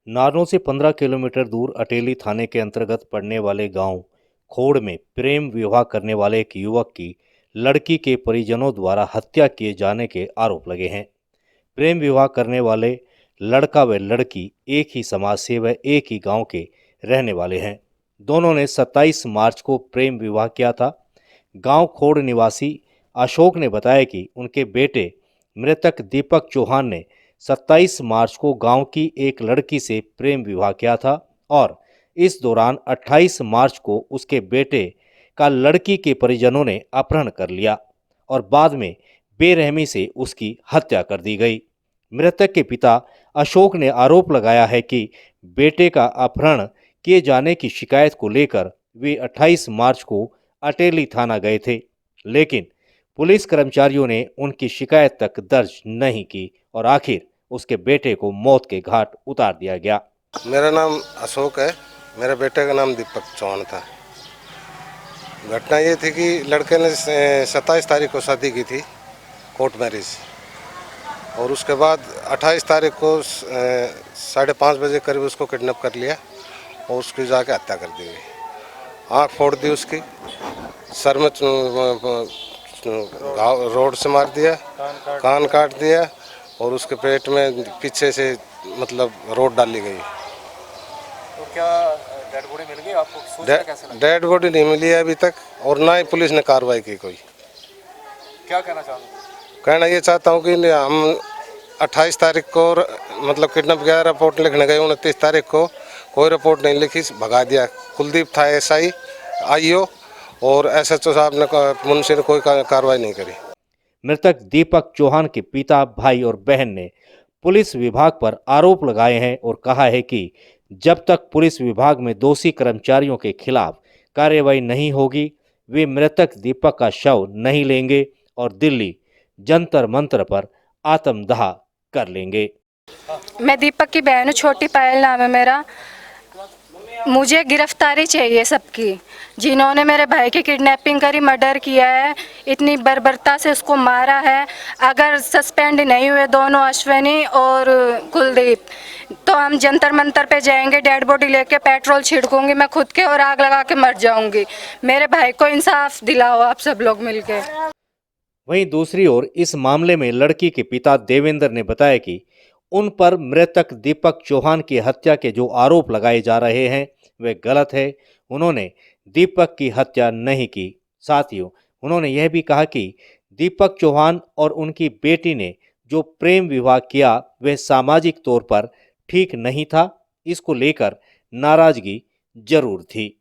नारनौल से 15 किलोमीटर दूर अटेली थाने के अंतर्गत पड़ने वाले गांव खोड़ में प्रेम विवाह करने वाले एक युवक की लड़की के परिजनों द्वारा हत्या किए जाने के आरोप लगे हैं। प्रेम विवाह करने वाले लड़का व लड़की एक ही समाज से व एक ही गांव के रहने वाले हैं। दोनों ने 27 मार्च को प्रेम विवाह किया था। गांव खोड़ निवासी अशोक ने बताया कि उनके बेटे मृतक दीपक चौहान ने 27 मार्च को गांव की एक लड़की से प्रेम विवाह किया था और इस दौरान 28 मार्च को उसके बेटे का लड़की के परिजनों ने अपहरण कर लिया और बाद में बेरहमी से उसकी हत्या कर दी गई। मृतक के पिता अशोक ने आरोप लगाया है कि बेटे का अपहरण किए जाने की शिकायत को लेकर वे 28 मार्च को अटेली थाना गए थे, लेकिन पुलिस कर्मचारियों ने उनकी शिकायत तक दर्ज नहीं की और आखिर उसके बेटे को मौत के घाट उतार दिया गया। मेरा नाम अशोक है, मेरे बेटे का नाम दीपक चौहान था। घटना ये थी कि लड़के ने 27 तारीख को शादी की थी, कोर्ट मैरिज, और उसके बाद 28 तारीख को 5:30 बजे करीब उसको किडनैप कर लिया और उसकी जाके हत्या कर दी गई। आँख फोड़ दी उसकी, सर में रोड से मार दिया, कान काट दिया और उसके पेट में पीछे से मतलब रोड डाली गई। तो क्या डेड बॉडी मिल गई आपको? सूचना कैसे लगी? डेड बॉडी नहीं मिली है अभी तक और ना ही पुलिस ने कार्रवाई की कोई। क्या कहना चाहूँगा? कहना ये चाहता हूँ कि हम 28 तारीख को मतलब किडनैप किया, रिपोर्ट लिखने गए, 29 तारीख को कोई रिपोर्ट नहीं लिखी, भगा दिया। कुलदीप था एसआई आईओ और एसएचओ साहब ने, मुंशी ने कोई कार्रवाई नहीं करी। मृतक दीपक चौहान के पिता, भाई और बहन ने पुलिस विभाग पर आरोप लगाए हैं और कहा है कि जब तक पुलिस विभाग में दोषी कर्मचारियों के खिलाफ कार्रवाई नहीं होगी, वे मृतक दीपक का शव नहीं लेंगे और दिल्ली जंतर मंतर पर आत्मदाह कर लेंगे। मैं दीपक की बहन हूँ, छोटी पायल नाम है मेरा। मुझे गिरफ्तारी चाहिए सबकी, जिन्होंने मेरे भाई की किडनैपिंग करी, मर्डर किया है, इतनी बर्बरता से उसको मारा है। अगर सस्पेंड नहीं हुए दोनों, अश्विनी और कुलदीप, तो हम जंतर मंतर पे जाएंगे, डेड बॉडी लेके पेट्रोल छिड़कूंगी मैं खुद के और आग लगा के मर जाऊंगी। मेरे भाई को इंसाफ दिलाओ आप सब लोग मिलके। वहीं दूसरी ओर इस मामले में लड़की के पिता देवेंद्र ने बताया कि उन पर मृतक दीपक चौहान की हत्या के जो आरोप लगाए जा रहे हैं वे गलत है। उन्होंने दीपक की हत्या नहीं की। साथ ही उन्होंने यह भी कहा कि दीपक चौहान और उनकी बेटी ने जो प्रेम विवाह किया वह सामाजिक तौर पर ठीक नहीं था। इसको लेकर नाराजगी जरूर थी।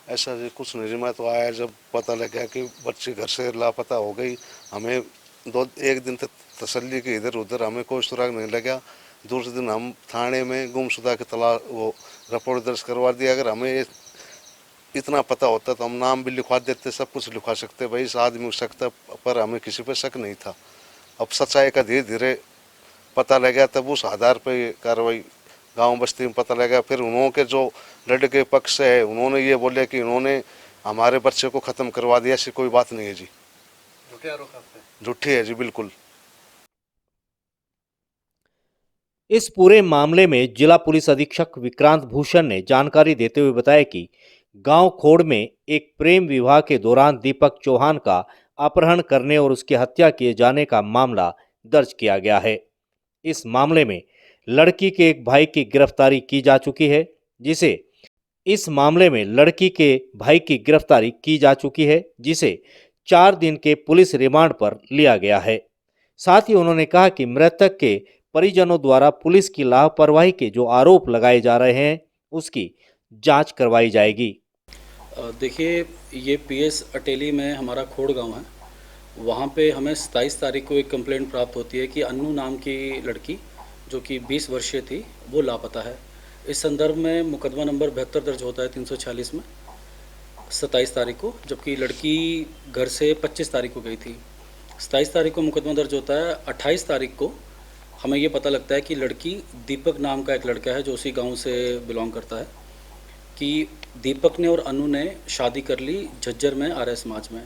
ऐसा कुछ नहीं, मैं तो आया जब पता लगा कि बच्ची घर से लापता हो गई। हमें एक दिन तक तसल्ली की इधर उधर, हमें कोई सुराग नहीं लगा। दूसरे दिन हम थाने में गुमशुदा की तलाश वो रिपोर्ट दर्ज करवा दिया। अगर हमें इतना पता होता तो हम नाम भी लिखवा देते, सब कुछ लिखवा सकते भाई इस आदमी हो सकता, पर हमें किसी पर शक नहीं था। अब सच्चाई का धीरे धीरे पता लगा, तब उस आधार पर कार्रवाई गांव बस्ती में पता लगा। फिर उन्होंने के जो लड़के पक्ष से है, उन्होंने ये बोले कि उन्होंने हमारे बच्चे को ख़त्म करवा दिया। ऐसी कोई बात नहीं है जी, झूठे आरोप हैं? झूठी है जी, बिल्कुल। इस पूरे मामले में जिला पुलिस अधीक्षक विक्रांत भूषण ने जानकारी देते हुए बताया कि गांव खोड़ में एक प्रेम विवाह के दौरान दीपक चौहान का अपहरण करने और उसकी हत्या किए जाने का मामला दर्ज किया गया है। इस मामले में लड़की के एक भाई की गिरफ्तारी की जा चुकी है, जिसे 4 दिन के पुलिस रिमांड पर लिया गया है। साथ ही उन्होंने कहा कि मृतक के परिजनों द्वारा पुलिस की लापरवाही के जो आरोप लगाए जा रहे हैं उसकी जांच करवाई जाएगी। देखिए, ये पीएस अटेली में हमारा खोड़ गांव है। वहाँ पे हमें 27 तारीख को एक कंप्लेंट प्राप्त होती है कि अन्नू नाम की लड़की जो कि 20 वर्षीय थी वो लापता है। इस संदर्भ में मुकदमा नंबर 72 दर्ज होता है 346 में 27 तारीख को, जबकि लड़की घर से 25 तारीख को गई थी। 27 तारीख को मुकदमा दर्ज होता है। 28 तारीख को हमें ये पता लगता है कि लड़की दीपक नाम का एक लड़का है जो उसी गांव से बिलोंग करता है, कि दीपक ने और अनु ने शादी कर ली झज्जर में आर्य समाज में।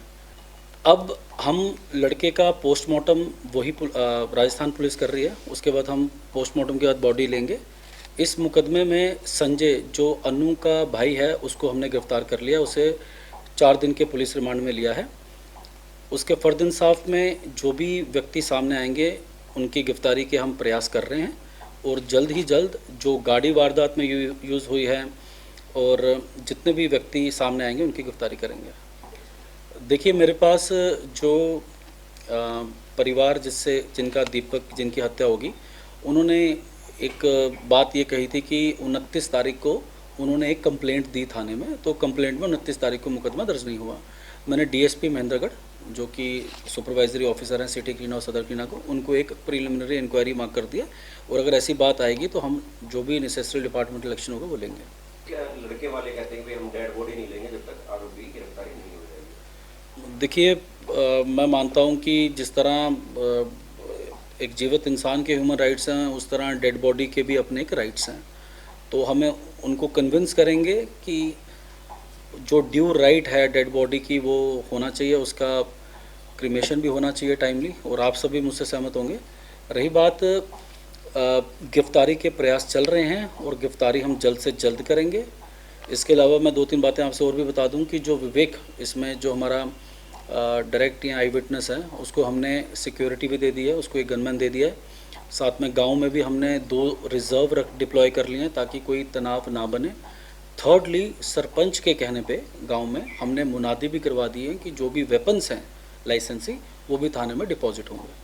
अब हम लड़के का पोस्टमार्टम वही राजस्थान पुलिस कर रही है। उसके बाद हम पोस्टमार्टम के बाद बॉडी लेंगे इस मुकदमे में संजय जो अन्नू का भाई है उसको हमने गिरफ्तार कर लिया, उसे 4 दिन के पुलिस रिमांड में लिया है। उसके फर्द इंसाफ में जो भी व्यक्ति सामने आएंगे उनकी गिरफ्तारी के हम प्रयास कर रहे हैं और जल्द ही जल्द जो गाड़ी वारदात में यूज़ हुई है और जितने भी व्यक्ति सामने आएंगे उनकी गिरफ्तारी करेंगे। देखिए, मेरे पास जो परिवार जिनका दीपक जिनकी हत्या होगी, उन्होंने एक बात ये कही थी कि 29 तारीख को उन्होंने एक कंप्लेंट दी थाने में, तो कंप्लेंट में 29 तारीख को मुकदमा दर्ज नहीं हुआ। मैंने डीएसपी महेंद्रगढ़ जो कि सुपरवाइजरी ऑफिसर हैं सिटी क्लीना और सदर क्लीना को, उनको एक प्रिलिमिनरी इंक्वायरी मांग कर दिया और अगर ऐसी बात आएगी तो हम जो भी नेसेसरी डिपार्टमेंटल एक्शन होगा वो लेंगे। क्या लड़के वाले कहते हैं कि हम डेड बॉडी नहीं लेंगे जब तक आरोपी की गिरफ्तारी नहीं हो जाएगी? देखिए, मैं मानता हूँ कि जिस तरह एक जीवित इंसान के ह्यूमन राइट्स हैं उस तरह डेड बॉडी के भी अपने एक राइट्स हैं, तो हमें उनको कन्विंस करेंगे कि जो ड्यू राइट है डेड बॉडी की वो होना चाहिए, उसका क्रिमेशन भी होना चाहिए टाइमली, और आप सभी मुझसे सहमत होंगे। रही बात गिरफ्तारी के प्रयास चल रहे हैं और गिरफ्तारी हम जल्द से जल्द करेंगे। इसके अलावा मैं 2-3 बातें आपसे और भी बता दूं कि जो विवेक इसमें जो हमारा डायरेक्ट या आई विटनेस है उसको हमने सिक्योरिटी भी दे दी है, उसको एक गनमैन दे दिया है। साथ में गांव में भी हमने 2 रिजर्व डिप्लॉय कर लिए हैं ताकि कोई तनाव ना बने। थर्डली, सरपंच के कहने पे गांव में हमने मुनादी भी करवा दी है कि जो भी वेपन्स हैं लाइसेंसी वो भी थाने में डिपॉजिट होंगे।